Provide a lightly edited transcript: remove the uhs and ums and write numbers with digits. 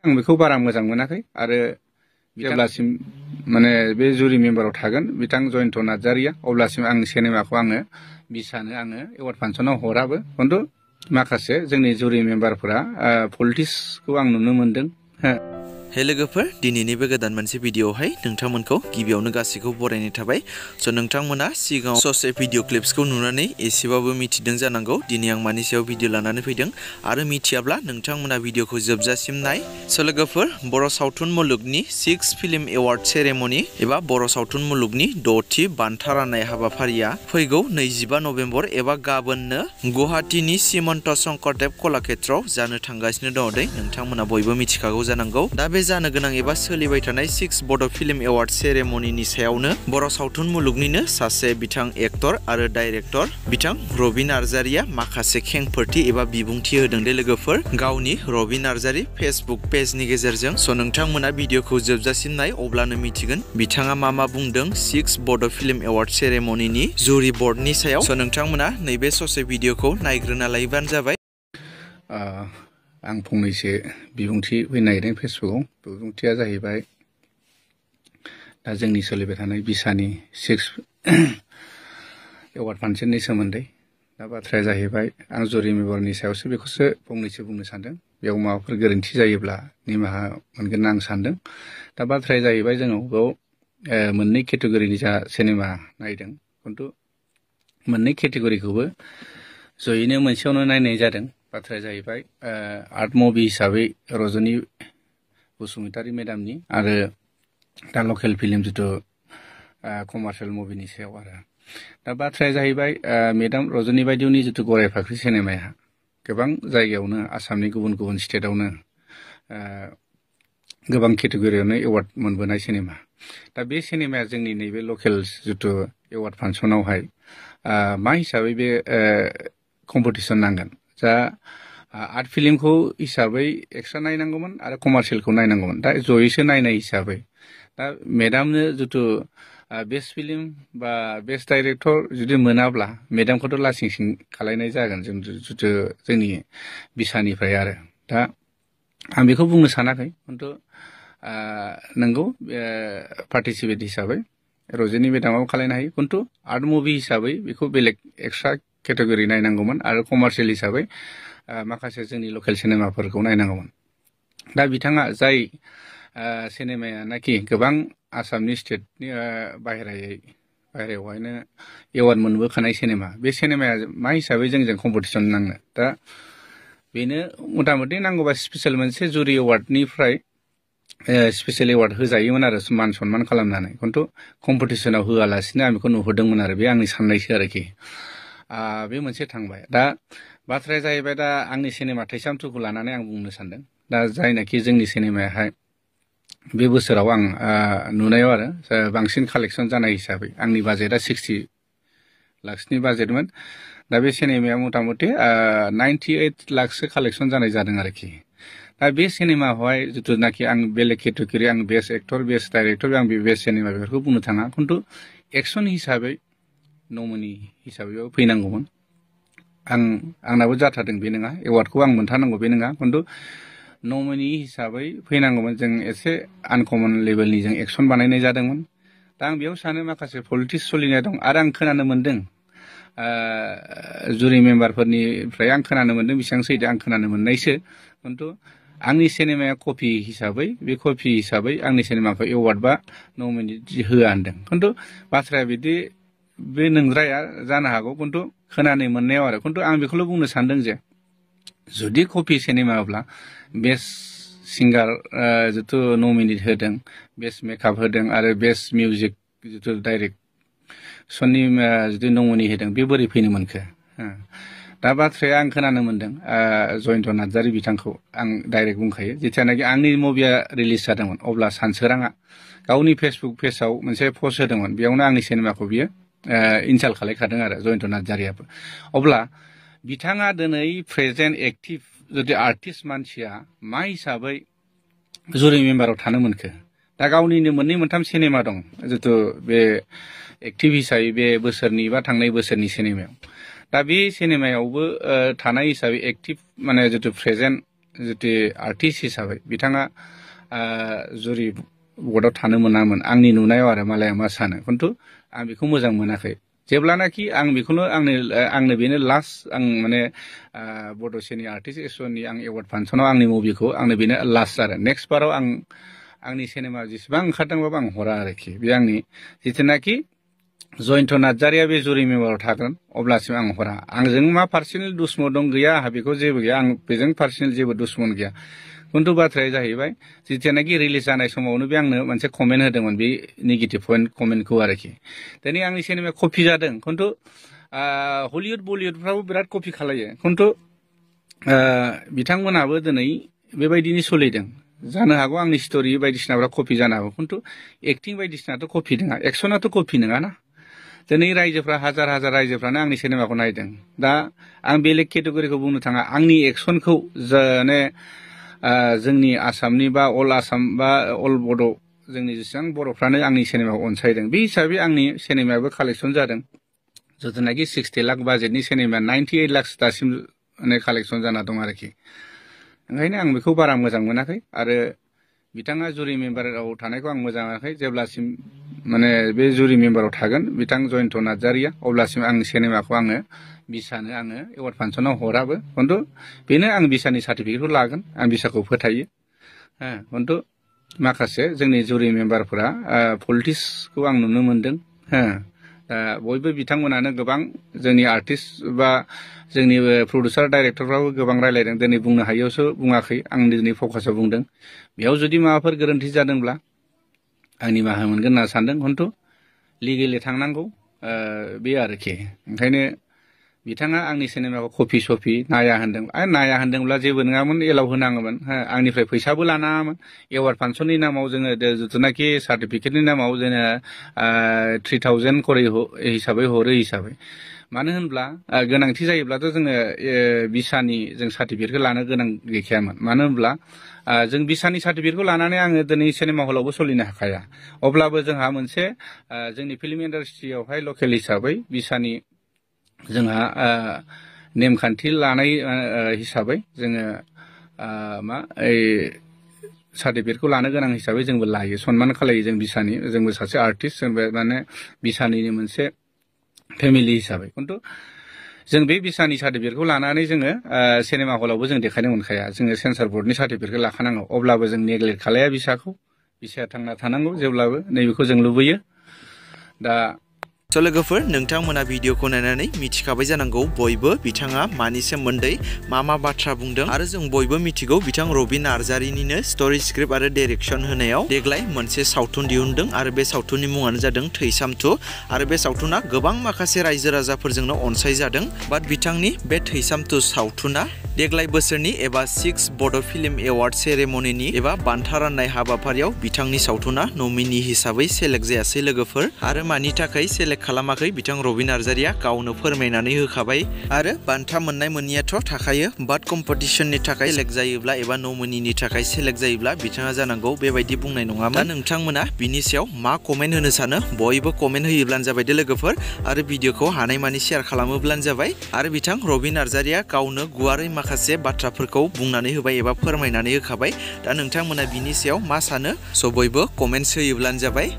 आं बेखौ बारा मोजां मोनाखै आरो जेब्लासिम माने बे जुरि मेम्बाराव थागोन बिथां जयन्त नार्जारिया अब्लासिम आं सिनेमाखौ आङो बिसानो आङो एवार्ड फांसनाव हराबो खिन्थु माखासे जोंनि जुरि मेम्बारफोरा पलिटिक्सखौ आं नुनो मोनदों। हे लोगोफोर दिनैनि बे गोदान मोनसे भिडिअआवहाय नोंथांमोनखौ गिबियावनो गासैखौ बरायनाय थाबाय। स' नोंथांमोना सिगाङाव ससे भिडिअ क्लिप्सखौ नुनानै एसेबाबो मिथिदों जानांगौ दिनै आं मानि सायाव भिडिअ लानानै फैदों आरो मिथियाब्ला नोंथांमोना भिडिअखौ जोबजासिम नाय। स' लोगोफोर बर' सावथुन मुलुगनि 6 फिल्म एवार्ड सेरेमनि एबा बर' सावथुन मुलुगनि 6थि बान्था राननाय हाबाफारिया फैगौ 25 नभेम्बर एबा गाबोननो गुवाहाटीनि श्रीमन्त शंकरदेव कलाक्षेत्रआव जानो थांगासिनो दङ दै नोंथांमोना बयबो मिथिखागौ जानांगौ। दा बे जानो गोनां एबा सोलिबाय थानाय 6 बड' फिल्म एवार्ड सेरेमनिनि सायावनो बर' सावथुन मुलुगनिनो सासे बिथां एक्टर आरो डाइरेक्टर बिथां रबि नार्जारिया माखासे खेंफोरथि एबा बिबुंथि होदों दे लोगोफोर गावनि रबि नार्जारि फेसबुक पेजनि गेजेरजों। स' नोंथांमोना भिडिअखौ जोबजासिम नाय अब्लानो मिथिगोन बिथाङा मा बुंदों 6 बड' फिल्म एवार्ड सेरेमनिनि जुरि बर्डनि सायाव। स' नोंथांमोना नैबे ससे भिडिअखौ नायग्रोना लायोबानो जाबाय। आं फंनैसो बिबुंथि होनो नागिरदों फेसबुकआव। बिबुंथिया जाहैबाय दा जोंनि सोलिबाय थानाय बिसानि 6 एवार्ड फांसननि सोमोन्दै। दा बाथ्राया जाहैबाय आं जुरि मेम्बारनि सायावसो बेखौसो फंनैसो बुंनो सानदों। बेयाव माबाफोर गोरोन्थि जायोब्ला निमाहा मोनगोन आं सानदों। दा बाथ्राया जाहैबाय जोङो बेयाव मोननै केटेगरिनि जा सिनेमा नायदों खिन्थु मोननै केटेगरिखौबो जयैनो मोनसेयावनो नायनाय जादों। बाथ्राया जाहैबाय आर्ट मुभि हिसाबै रजनी बसुमतारी मेडामनि आरो दा लकेल फिल्म जिथु कमार्शियेल मुभिनि सायाव आरो। दा बाथ्राया जाहैबाय मेडाम रजनी बायदिनि जिथु गराय फाख्रि सिनेमाया गोबां जायगायावनो आसामनि गुबुन गुबुन स्टेटआवनो गोबां केटेगरियावनो एवार्ड मोनबोनाय सिनेमा। दा बे सिनेमाया जोंनि नैबे लकेल जिथु एवार्ड फांसनावहाय मा हिसाबै बे कम्पिटिसन नांगोन। जा आर्ट फिल्मखौ हिसाबै एक्सट्रा नायनांगौमोन आरो कमार्शियेलखौ नायनांगौमोन। दा जयैसो नायनाय हिसाबै दा मेडामनो जिथु बेस्ट फिल्म बा बेस्ट डाइरेक्टर जुदि मोनाब्ला मेडामखौथ' लासिं सिं खालायनाय जागोन जों जिथु जोंनि बिसानिफ्राय आरो। दा आं बेखौ बुंनो सानाखै खिन्थु नंगौ पार्टिसिपेट हिसाबै रजनी मेडामाबो खालायनो हायो खिन्थु आर्ट मुभि हिसाबै बेखौ बेलेग एक्सट्रा केटेगरि नायनांगौमोन आरो कमार्शियेल हिसाबै माखासे जोंनि लकेल सिनेमाफोरखौ नायनांगौमोन। दा बिथाङा जाय सिनेमायानाखि गोबां आसामनि स्टेटनि बाहेरायावहायनो एवार्ड मोनबोखानाय सिनेमा बे सिनेमाया मा हिसाबै जोंजों कम्पिटिसन नांनो। दा बेनो मथा मथि नांगौबा स्पेसियेल मोनसे जुरि एवार्डनिफ्राय स्पेसियेल एवार्ड होजायोमोन आरो मान सनमान खालामनानै खिन्थु कम्पिटिसनाव होआलासिनो आं बेखौ नुहुरदोंमोन आरो बे आंनि साननायसो आरोखि। बे मोनसे थांबाय। दा बाथ्राया जाहैबाय दा आंनि सिनेमा थैसाम 2खौ लानानै आं बुंनो सानदों। दा जायनाखि जोंनि सिनेमायाहाय बे बोसोराव आं नुनायाव आरो बांसिन कालेक्सन जानाय हिसाबै आंनि बाजेटआ 60 लाखसनि बाजेटमोन। दा बे सिनेमाया मथा मथि 98 लाखसो कालेक्सन जानाय जादों आरोखि। दा बे सिनेमाखौहाय जिथुनाखि आं बेलेग केटेगरि आं बेस्ट एक्टर बेस्ट डाइरेक्टर आं बे बेस्ट सिनेमा बेफोरखौ बुंनो थाङा खिन्थु एक्सन हिसाबै नमिनि हिसाबैबाबो फैनांगौमोन। आंनाबो जाथारदों बे नङा एवार्डखौ आं मोनथारनांगौ बे नङा खिन्थु नमिनि हिसाबै फैनांगौमोन। जों एसे आनकमन लेभेलनि जों एक्सन बानायनाय जादोंमोन। दा आं बेयाव सानो माखासे पलिटिक्स सोलिनाय दं आरो आं खोनानो मोनदों जुरि मेम्बारफोरनिफ्राय आं खोनानो मोनदों बेसेबां सैथो आं खोनानो मोननायसो खिन्थु आंनि सिनेमाया कपि हिसाबै बे कपि हिसाबै आंनि सिनेमाखौ एवार्ड बा नमिनि होआ होनदों खिन्थु बाथ्राया बिदि बे नंद्राया जानो हागौ खिन्थु खोनानो मोननायाव आरो खिन्थु आं बेखौल' बुंनो सानदों जे जुदि कपि सिनेमाब्ला बेस्ट सिंगार जिथु नमिनेट होदों बेस्ट मेकआप होदों आरो बेस्ट मिउजिक जिथु डाइरेक्सननि जुदि नमिनि होदों बे बोरै फैनो मोनखो। दा बाथ्राया आं खोनानो मोनदों जयन्त नार्जारि बिथांखौ आं डाइरेक्ट बुंखायो जेथियानाखि आंनि मुभिया रिलिज जादोंमोन अब्ला सानसोराङा गावनि फेसबुक पेजाव मोनसे पस्ट होदोंमोन बेयावनो आंनि सिनेमाखौ बियो इनसाल्ट खालायखादों आरो जयन्त नार्जारियाबो। अब्ला बिथाङा दिनै प्रेजेन्ट एक्टिभ जुदि आर्टिस्ट मानसिया मा हिसाबै जुरि मेम्बाराव थानो मोनखो। दा गावनिनो मोननै मोनथाम सिनेमा दं जिथु बे एक्टिभ हिसाबै बे बोसोरनि बा थांनाय बोसोरनि सिनेमायाव। दा बे सिनेमायावबो थानाय हिसाबै एक्टिभ माने जिथु प्रेजेन्ट जितु आर्टिस्ट हिसाबै बिथाङा जुरि बर्डआव थानो मोनामोन आंनि नुनायाव आरो मालाया मा सानो खिन्थु आं बेखौ मोजां मोनाखै जेब्लानाखि आं बेखौनो आंनो बेनो लास्ट आं माने बड'सेनि आर्टिस्ट एस'सियेसननि आं एवार्ड फांसनाव आंनि मुभिखौ आंनो बेनो लास्ट आरो नेक्स्ट बाराव आंनि सिनेमा जेसेबां ओंखारदोंबाबो आं हरा आरोखि बे आंनि जिथुनाखि जयन्त नार्जारिया बे जुरि मेम्बाराव थागोन अब्लासिम आं हरा आंजों मा पार्सनेल दुश्मन दं गैया आंहा बेखौ जेबो गैया आं बेजों पार्सनेल जेबो दुश्मन गैया खिन्थु बाथ्राया जाहैबाय जितियानाखि रिलिज जानाय समावनो बे आंनो मोनसे कमेन्ट होदोंमोन बे नेगेटिभ कमेन्टखौ आरोखि दिनै आंनि सिनेमाया कपि जादों खिन्थु हलिउड बलिउडफ्राबो बिराद कपि खालायो खिन्थु बिथांमोनाबो दिनै बेबायदिनो सोलिदों जानो हागौ आंनि स्ट'रि बायदिसिनाफ्रा कपि जानो हागौ खिन्थु एक्टिं बायदिसिनाथ' कपि नङा एक्सनाथ' कपि नङाना दिनै रायजोफ्रा हाजार हाजार रायजोफ्रानो आंनि सिनेमाखौ नायदों दा आं बेलेग केटेगरिखौ बुंनो थाङा आंनि एक्सनखौ माने जोंनि आसामनि बा अल आसाम बा अल बड' जोंनि जेसेबां बर'फ्रानो आंनि सिनेमाखौ अनसायदों बे हिसाबै आंनि सिनेमायाबो कालेक्सन जादों जिथुनाखि 60 लाख बाजेटनि सिनेमाया 98 लाख दासिम माने कालेक्सन जाना दं आरोखि ओंखायनो आं बेखौ बारा मोजां मोनाखै आरो बिथाङा जुरि मेम्बाराव थानायखौ आं मोजां मोनाखै जेब्लासिम माने बे जुरि मेम्बाराव थागोन बिथां जयन्त नार्जारिया अब्लासिम आंनि सिनेमाखौ आङो बिसानो आङो एवार्ड फांसनाव हराबो खिन्थु बेनो आं बिसानि सार्टिफिकेटखौ लागोन आं बिसाखौ फोथायो खिन्थु माखासे जोंनि जुरि मेम्बारफोरा पलिटिक्सखौ आं नुनो मोनदों बयबो बिथांमोनानो गोबां जोंनि आर्टिस्ट बा जोंनि प्रडिउसार डाइरेक्टरफ्राबो गोबां रायलायदों दिनै बुंनो हायैयावसो बुङाखै आं दिनै फकासाव बुंदों बेयाव जुदि माबाफोर गोरोन्थि जादोंब्ला आं निमाहा मोनगोन होनना सानदों खिन्थु लिगेलि थांनांगौ बे आरोखि ओंखायनो बिथाङा आंनि सिनेमाखौ कपि सपि नाया होनदोंब्ला जेबो नङामोन एलाव होनाङोमोन आंनिफ्राय फैसाबो लानाङामोन एवार्ड फांसननि नामाव जोङो जिथुनाखि सार्टिफिकेटनि नामाव जोङो 3000 करि हिसाबै हरो हिसाबै मानो होनब्ला गोनांथि जायोब्लाथ' जोङो बिसानि जों सार्टिफिकेटखौ लानो गोनां गैखायामोन मानो होनब्ला जों बिसानि सार्टिफिकेटखौ लानानै आङो दिनै सिनेमा हलावबो सोलिनो हाखाया अब्लाबो जोंहा मोनसे जोंनि फिल्म इन्डास्ट्रियावहाय लकेल हिसाबै बिसानि जोंहा नेमखान्थि लानाय हिसाबै जोङो सार्टिफिकेटखौ लानो गोनां हिसाबै जोंबो लायो सनमान खालायो जों बिसानि जोंबो सासे आर्टिस्ट जोंबो माने बिसानिनो मोनसे फेमिलि हिसाबै खिन्थु जों बे बिसानि सार्टिफिकेटखौ लानानै जोङो सिनेमा हलावबो जों देखायनो मोनखाया जोङो सेन्सार बर्डनि सार्टिफिकेटखौ लाखानांगौ अब्लाबो जों नेग्लेक्ट खालाया बिसाया थांना थानांगौ जेब्लाबो नैबेखौ जों लुबैयो दा लोगोफोर नोंथांमोना भिडिअखौ नायनानै मिथिखाबाय जानांगौ बयबो बिथाङा मानि सोमोन्दै मा बाथ्रा बुंदों आरो जों बयबो मिथिगौ बिथां रबि नार्जारिनिनो स्ट'रि स्क्रिप्ट आरो डाइरेक्सन होनायाव देग्लाय मोनसे सावथुन दिहुनदों आरो बे सावथुननि मुङानो जादों थैसाम 2 आरो बे सावथुना गोबां माखासे रायजो राजाफोरजोंनो अनसायजादों बाट बिथांनि बे थैसाम 2 सावथुना देग्लाय बोसोरनि एबा 6 बड' फिल्म एवार्ड सेरेमनिनि एबा बान्था राननाय हाबाफारियाव बिथांनि सावथुना नमिनि हिसाबै सेलेक्ट जायासै लोगोफोर आरो मानि थाखाय सेलेक्ट खालामाखै बिथां रबि नार्जारिया गावनो फोरमायनानै होखाबाय आरो बान्था मोननाय मोनैयाथ' थाखायो बाट कम्पिटिशननि थाखाय सेलेक्ट जायोब्ला एबा नमिनिनि थाखाय सेलेक्ट जायोब्ला बिथाङा जानांगौ बेबायदि बुंनाय नङामोन दा नोंथांमोना बिनि सायाव मा कमेन्ट होनो सानो बयबो कमेन्ट होयोब्लानो जाबाय दे लोगोफोर आरो भिडिअखौ हानायमानि शेयार खालामोब्लानो जाबाय आरो बिथां रबि नार्जारिया गावनो गुवारै माखासे बाथ्राफोरखौ बुंनानै होबाय एबा फोरमायनानै होखाबाय दा नोंथांमोना बिनि सायाव मा सानो स' बयबो कमेन्ट्स होयोब्लानो जाबाय